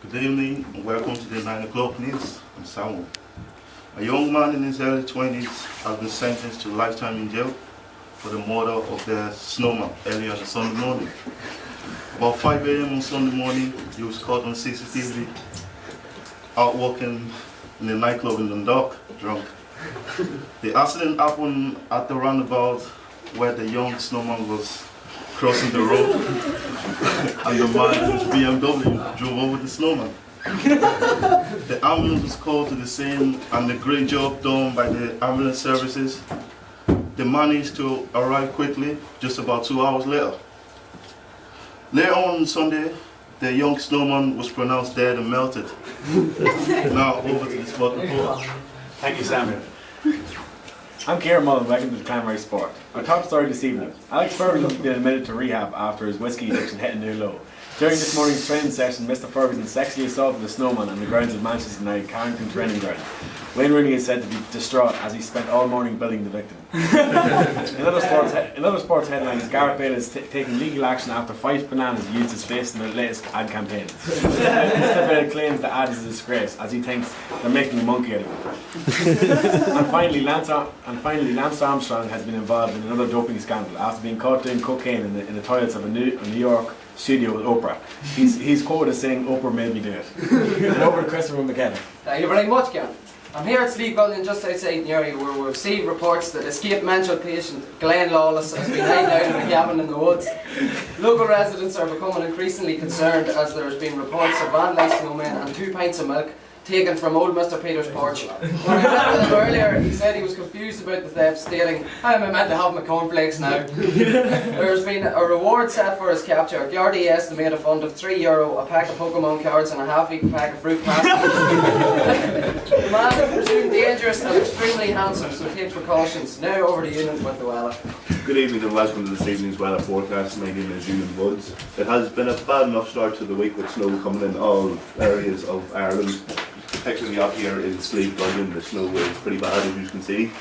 Good evening and welcome to the 9 o'clock news. I'm Samuel. A young man in his early 20s has been sentenced to lifetime in jail for the murder of the snowman early on the Sunday morning. About 5 a.m. on Sunday morning, he was caught on CCTV out walking in a nightclub in Dundalk, drunk. The accident happened at the roundabout where the young snowman was crossing the road and the man in his BMW drove over the snowman. The ambulance was called to the scene and a great job done by the ambulance services. They managed to arrive quickly, just about 2 hours later. Later on Sunday, the young snowman was pronounced dead and melted. Now over to the spot report. Thank you, Samuel. I'm Kieran Mullen, welcome to the Clanmary Sport. Our top story this evening: Alex Ferguson has been admitted to rehab after his whiskey addiction hit a new low. During this morning's training session, Mr. Ferguson sexually assaulted a snowman on the grounds of Manchester United Carrington training ground. Wayne Rooney is said to be distraught as he spent all morning building the victim. In other sports headlines, Gareth Bale is taking legal action after Fife Bananas used his face in their latest ad campaign. Mr. Bale claims the ad is a disgrace as he thinks they're making a monkey out of him. And finally, Lance Armstrong has been involved in another doping scandal after being caught doing cocaine in the toilets of a New York studio with Oprah. He's quoted as saying, "Oprah made me do it." And over to Christopher McKenna. Thank you very much, Gavin. I'm here at Sleep Building just outside Newry where we've received reports that escaped mental patient Glenn Lawless has been hiding out in a cabin in the woods. Local residents are becoming increasingly concerned as there has been reports of vandalised snowmen and 2 pints of milk taken from old Mr. Peter's porch. When I met with him earlier, he said he was confused about the theft, stating, "How am I meant to have my cornflakes now?" There's been a reward set for his capture. Gardaí estimate a fund of €3, a pack of Pokemon cards and a half-eaten pack of fruit pasties. The man is presumed dangerous and extremely handsome, so take precautions. Now over to Ewan with the weather. Good evening and welcome to this evening's weather forecast. My name is Ewan Woods. It has been a bad enough start to the week with snow coming in all areas of Ireland. Particularly up here in Sleep, London, the snow is pretty bad as you can see.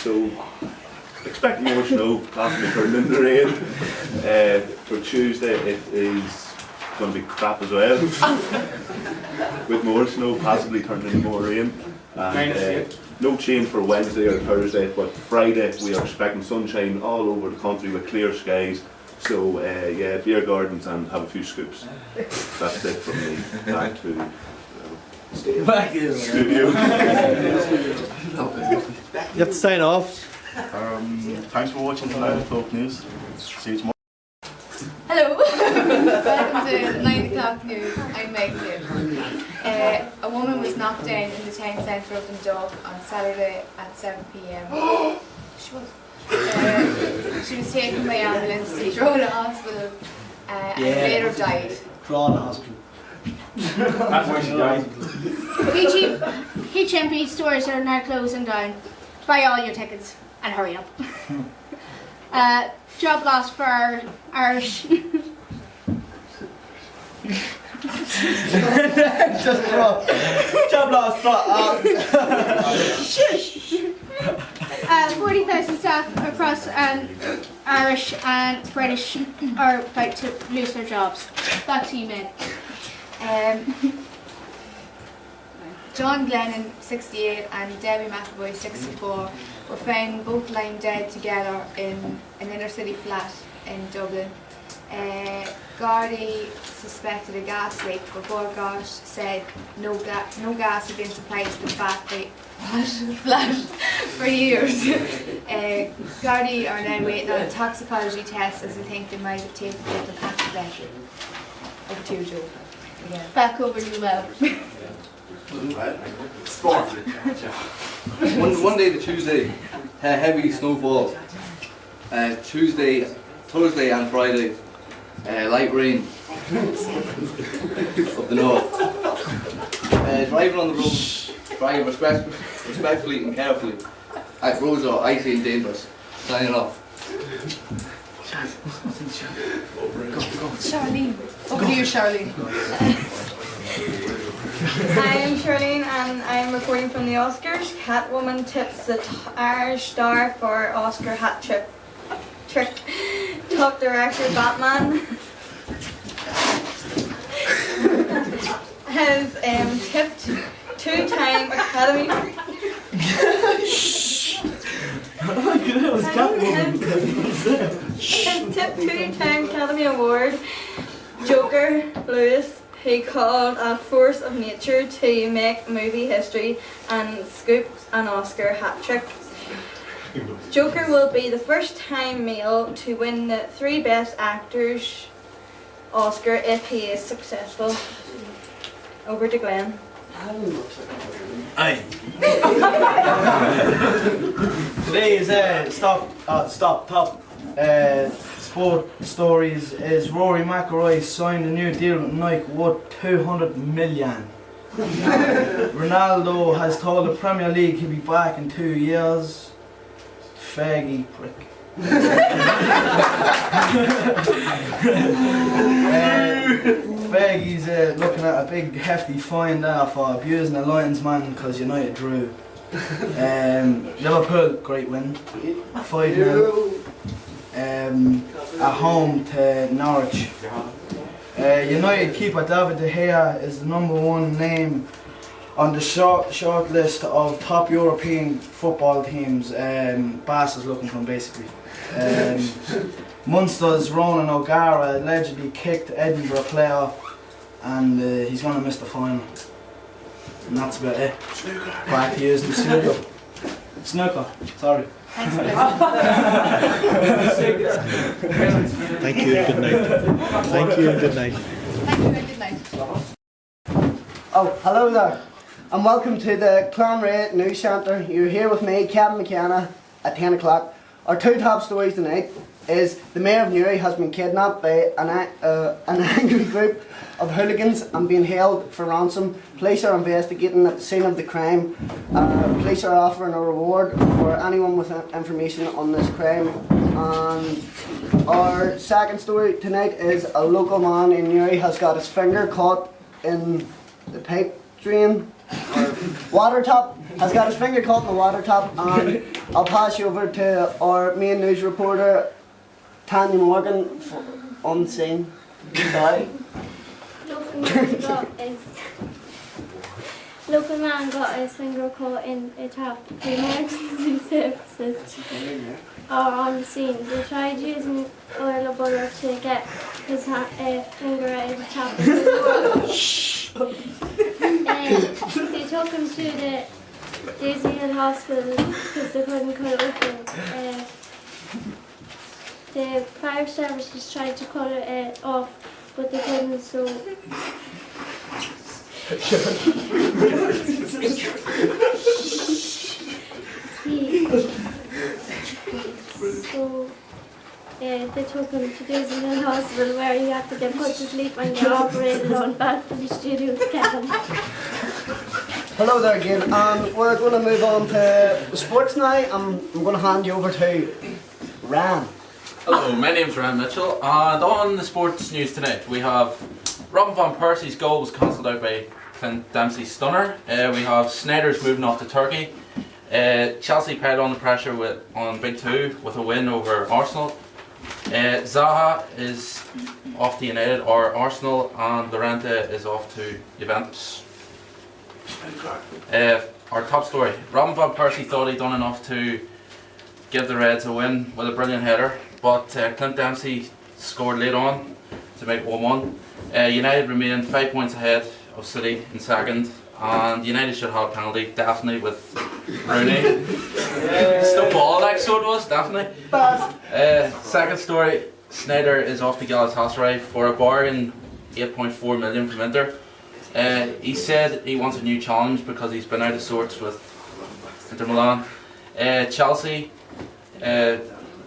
So expect more snow, possibly turning into rain. For Tuesday it is going to be crap as well, with more snow possibly turning into more rain. And, no change for Wednesday or Thursday, but Friday we are expecting sunshine all over the country with clear skies. So yeah, beer gardens and have a few scoops. That's it from me. Back to studio. You have to sign off. Thanks for watching the 9 o'clock news. See you tomorrow. Hello, welcome to 9 o'clock news. I'm Meg here. A woman was knocked down in the town centre of Dundalk on Saturday at 7 p.m. She was taken by ambulance to Drogheda Hospital and later died. Drogheda Hospital. That's where she died. HMP stores are now closing down. Buy all your tickets and hurry up. Job loss for Irish. Just drop. Job loss. Shush. 40,000 staff across Irish and British are about to lose their jobs. Back to you, men. John Glennon, 68, and Debbie McAvoy, 64, were found both lying dead together in an inner city flat in Dublin. Gardaí suspected a gas leak, but Gorgash said no gas had been supplied to the flat for years. Gardaí are now waiting on a toxicology test as they think they might have taken it accidentally. Over to you, Joe. Yeah. Back over to you, Mel. Sport. Monday to Tuesday, heavy snowfall. Tuesday, Thursday and Friday, light rain up the north. Driving on the road, drive respectfully and carefully. Roads are icy and dangerous. Signing off. Charlene. Over to you, Charlene. I am Charlene and I am reporting from the Oscars. Catwoman tips the Irish star for Oscar hat trick. Top director Batman. has tipped two-time Academy. Has tipped two-time Academy Award Joker Lewis, who called a force of nature to make movie history and scooped an Oscar hat trick. Joker will be the first time male to win the 3 Best Actors Oscar if he is successful. Over to Glenn. Aye. Today's top sport stories is Rory McIlroy signed a new deal with Nike worth 200 million. Ronaldo has told the Premier League he'll be back in 2 years. Faggy prick. Faggy's looking at a big hefty fine there for abusing a linesman because United drew. Liverpool, great win, 5-0 at home to Norwich. United keeper David De Gea is the #1 name on the short list of top European football teams. Bass is looking for him basically. Munster's Ronan O'Gara allegedly kicked Edinburgh player and he's going to miss the final. And that's about it. Back to you in the studio. Snooker, sorry. Thanks for Thank you and good night. Thank you and good night. Thank you and good night. Oh, hello there, and welcome to the Clonray News Centre. You're here with me, Kevin McKenna, at 10 o'clock. Our 2 top stories tonight is the Mayor of Newry has been kidnapped by an angry group of hooligans and being held for ransom. Police are investigating at the scene of the crime. Police are offering a reward for anyone with information on this crime. And our second story tonight is a local man in Newry has got his finger caught in the pipe drain or water tap, has got his finger caught in the water tap, and I'll pass you over to our main news reporter Tanya Morgan on the scene. Sorry. Local man got his finger caught in a tap. The emergency services are on the scene. They tried using oil or butter to get his finger out of the tap. They took him to the Daisy Hill Hospital because they couldn't cut it open. The fire services tried to cut it off, but they couldn't, so they took him to Daisy Hill Hospital where he had to get put to sleep and get operated on back to the studio with Kevin. Hello there again, and we're going to move on to sports now. I'm going to hand you over to Ran. Hello, my name's Ryan Mitchell, and on the sports news tonight we have Robin Van Persie's goal was cancelled out by Clint Dempsey's stunner. We have Sneijder's moving off to Turkey. Chelsea paid on the pressure on Big 2 with a win over Arsenal. Zaha is off to United or Arsenal, and Llorente is off to Juventus. Our top story, Robin Van Persie thought he'd done enough to give the Reds a win with a brilliant header, but Clint Dempsey scored late on to make 1-1. United remain 5 points ahead of City in second, and United should have a penalty, definitely, with Rooney. Still ball like so it was, definitely. Second story, Sneijder is off to Galatasaray for a bargain 8.4 million from Inter. He said he wants a new challenge because he's been out of sorts with Inter Milan. Chelsea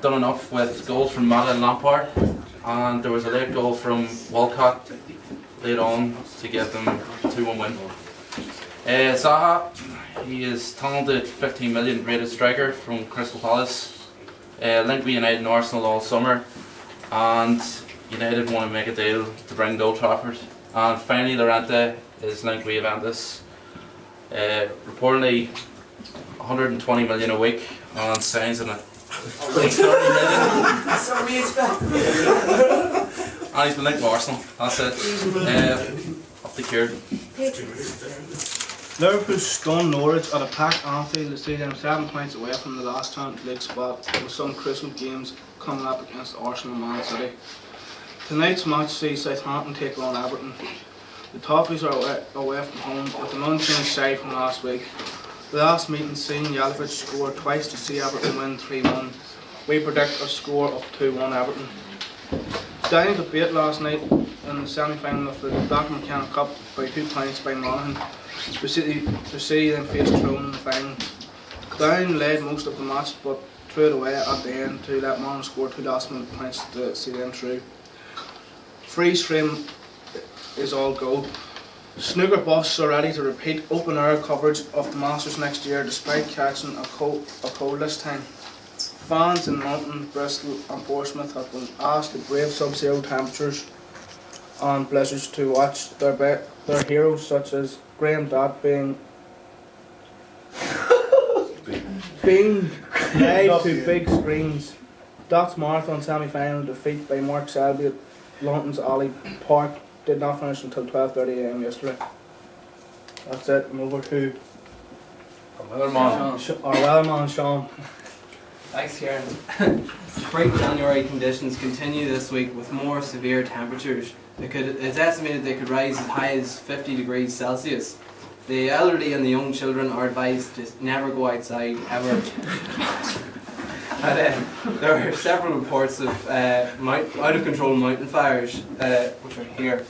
done enough with goals from Mata and Lampard, and there was a late goal from Walcott late on to give them a 2-1 win. Zaha, he is talented 15 million rated striker from Crystal Palace, linked with United and Arsenal all summer, and United want to make a deal to bring to Old Trafford. And finally, Llorente is linked with Juventus, reportedly 120 million a week, and signs in it. 30 million. That's what we expect. And he's been linked with Arsenal. That's it. Up the cure. Liverpool stunned Norwich at a packed Anfield to see them 7 points away from the last Champions League spot, with some Christmas games coming up against Arsenal and Man City. Tonight's match sees Southampton take on Everton. The Toffees are away from home with an unchanged side from last week. The last meeting seen Jelavic score twice to see Everton win 3-1. We predict a score of 2-1 Everton. Down debate last night in the semi-final of the Black McKenna Cup by 2 points by Monaghan. To see them face Tyrone in the final. Down led most of the match but threw it away at the end to let Monaghan score 2 last-minute points to see them through. Freeze frame is all go. Snooker buffs are ready to repeat open-air coverage of the Masters next year despite catching a cold this time. Fans in London, Bristol and Portsmouth have been asked to brave sub-zero temperatures and blizzards to watch their heroes such as Graham Dodd being live to big screens. Dott's marathon semi-final defeat by Mark Selby at London's Ollie Park did not finish until 12:30 AM yesterday. That's it. I'm over to our weatherman Sean. Thanks, Kieran. Spring January conditions continue this week with more severe temperatures. It's estimated they could rise as high as 50 degrees Celsius. The elderly and the young children are advised to never go outside ever. There are several reports of out of control mountain fires, which are here.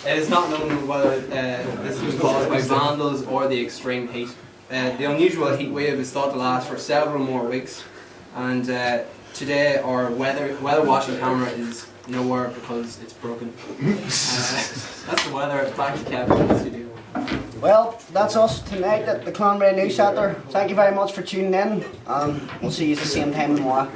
It is not known whether this has been caused by vandals or the extreme heat. The unusual heat wave is thought to last for several more weeks, and today our weather watching camera is nowhere because it's broken. That's the weather. Back to Kevin in the studio. Well, that's us tonight at the Clonray News Centre. Thank you very much for tuning in, and we'll see you at the same time tomorrow.